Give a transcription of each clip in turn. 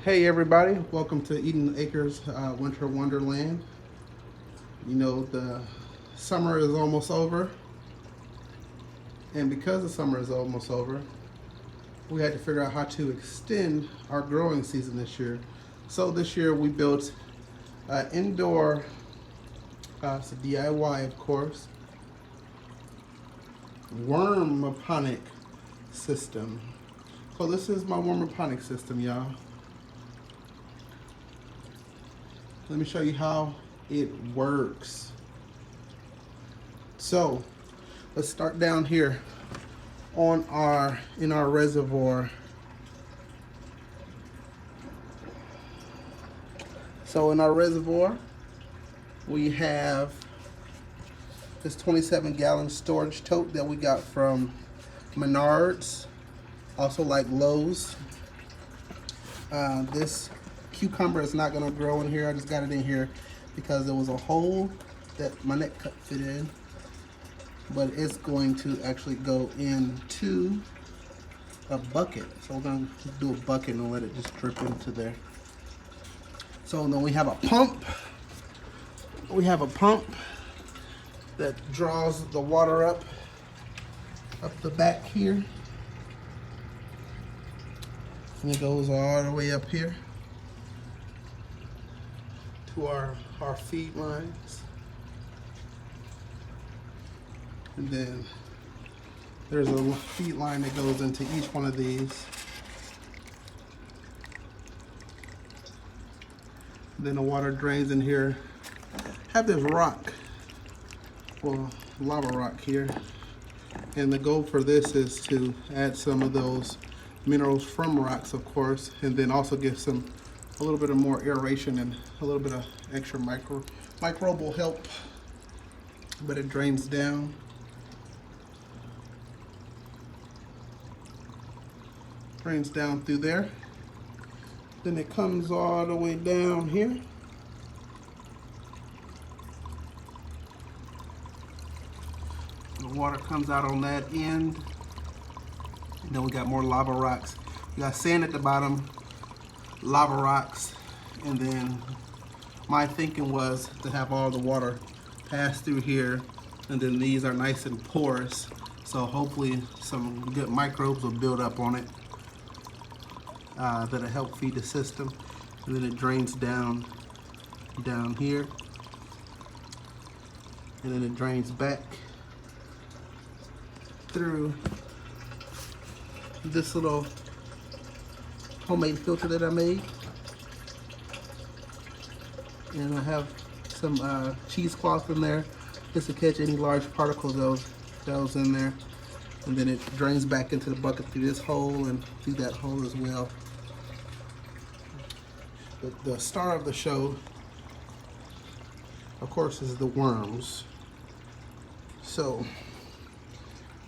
Hey everybody, welcome to Eden Acres Winter Wonderland. You know, the summer is almost over, and because the summer is almost over, we had to figure out how to extend our growing season this year. So this year we built an indoor, it's a DIY of course, wormaponic system. So this is my wormaponic system, y'all. Let me show you how it works. So let's start down here on in our reservoir. So in our reservoir we have this 27-gallon storage tote that we got from Menards, also like Lowe's. This cucumber is not going to grow in here. I just got it in here because there was a hole that my net cut fit in, but it's going to actually go into a bucket. So we're going to do a bucket and let it just drip into there. So then we have a pump. We have a pump that draws the water up the back here, and it goes all the way up here to our feed lines. And then there's a feed line that goes into each one of these. Then the water drains in here. Have this rock, well, lava rock here. And the goal for this is to add some of those minerals from rocks, of course, and then also give a little bit of more aeration and a little bit of extra microbial help. But it drains down. Drains down through there. Then it comes all the way down here. The water comes out on that end. And then we got more lava rocks. You got sand at the bottom, lava rocks, and then my thinking was to have all the water pass through here, and then these are nice and porous, so hopefully some good microbes will build up on it that'll help feed the system. And then it drains down here, and then it drains back through this little homemade filter that I made. And I have some cheesecloth in there just to catch any large particles that was in there. And then it drains back into the bucket through this hole and through that hole as well. The star of the show, of course, is the worms. So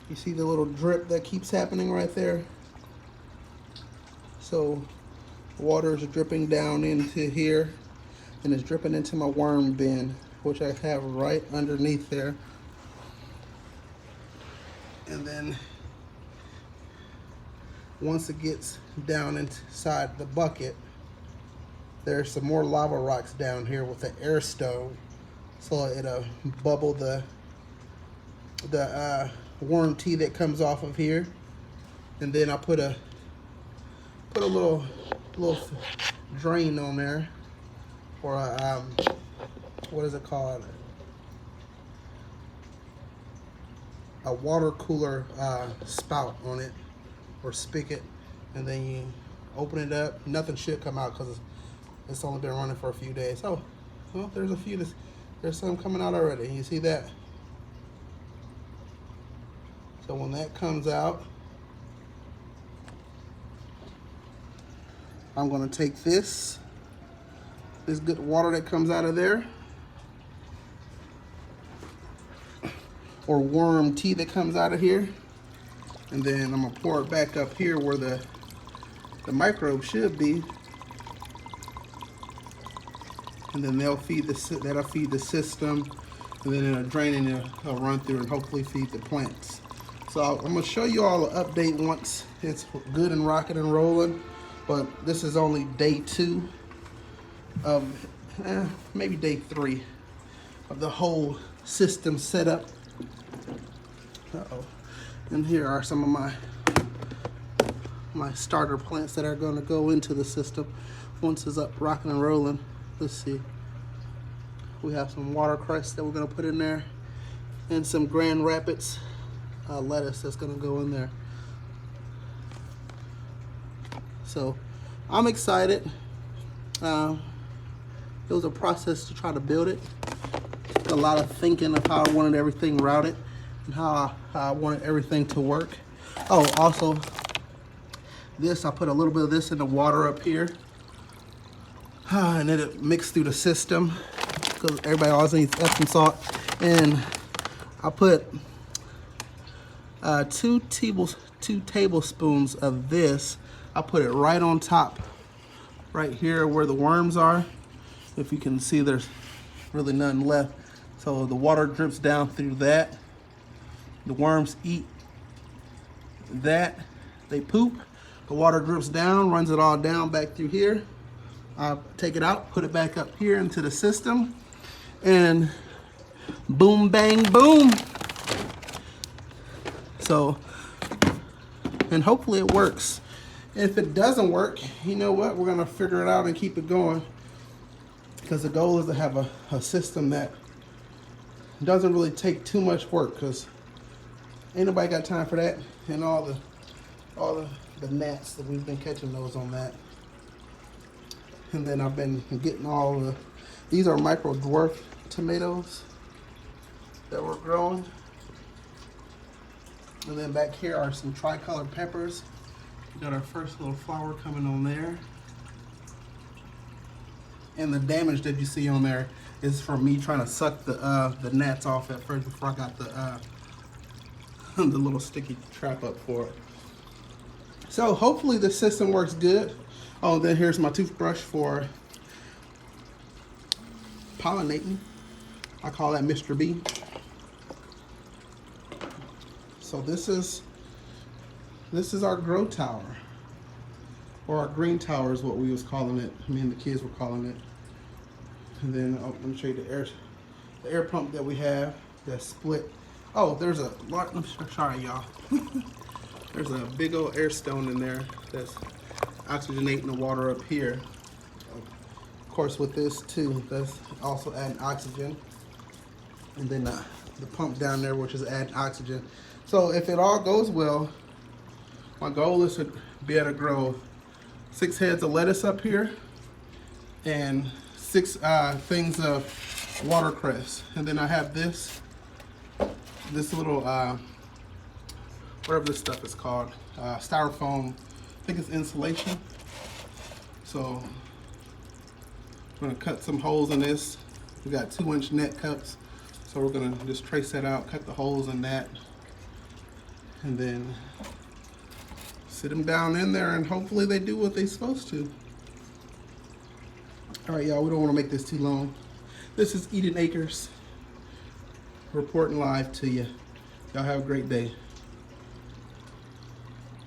you see the little drip that keeps happening right there? So water is dripping down into here, and it's dripping into my worm bin, which I have right underneath there. And then once it gets down inside the bucket, there's some more lava rocks down here with the air stone, so it'll bubble the worm tea that comes off of here. And then I put a little drain on there, or a, what is it called? A water cooler spout on it, or spigot. And then you open it up. Nothing should come out because it's only been running for a few days. Oh, well, there's some coming out already. You see that? So when that comes out, I'm going to take this good water that comes out of there, or worm tea that comes out of here, and then I'm going to pour it back up here where the microbe should be, and then that'll feed the system, and then it'll drain and it'll run through and hopefully feed the plants. So I'm going to show you all an update once it's good and rocking and rolling. but this is only day 2 of, maybe day 3 of the whole system set up. Uh-oh. And here are some of my starter plants that are going to go into the system once it's up rocking and rolling. Let's see. We have some watercress that we're going to put in there, and some Grand Rapids lettuce that's going to go in there. So I'm excited. It was a process to try to build it. A lot of thinking of how I wanted everything routed and how I wanted everything to work. Oh, also this, I put a little bit of this in the water up here, and then it mixed through the system because everybody always needs Epsom salt. And I put 2 tablespoons of this. I put it right on top, right here where the worms are. If you can see, there's really none left. So the water drips down through that. The worms eat that. They poop. The water drips down, runs it all down back through here. I take it out, put it back up here into the system, and boom, bang, boom. So, and hopefully it works. If it doesn't work, you know what? We're gonna figure it out and keep it going, because the goal is to have a system that doesn't really take too much work, because ain't nobody got time for that, and all the gnats that we've been catching those on that. And then I've been getting all the, these are micro dwarf tomatoes that we're growing. And then back here are some tricolor peppers. We got our first little flower coming on there. And the damage that you see on there is from me trying to suck the gnats off at first before I got the little sticky trap up for it. So hopefully the system works good. Oh, then here's my toothbrush for pollinating. I call that Mr. B. So this is our grow tower, or our green tower is what we was calling it. Me and the kids were calling it. And then let me show you the air pump that we have that's split. Oh, there's a lot. Sorry, y'all. There's a big old air stone in there that's oxygenating the water up here. Of course, with this too, that's also adding oxygen. And then the pump down there, which is adding oxygen. So if it all goes well, my goal is to be able to grow 6 heads of lettuce up here and 6 things of watercress. And then I have this little, whatever this stuff is called, styrofoam, I think it's insulation. So I'm gonna cut some holes in this. We got 2-inch net cuts. So we're gonna just trace that out, cut the holes in that, and then sit them down in there, and hopefully they do what they're supposed to. All right, y'all, we don't want to make this too long. This is Eden Acres reporting live to you. Y'all have a great day.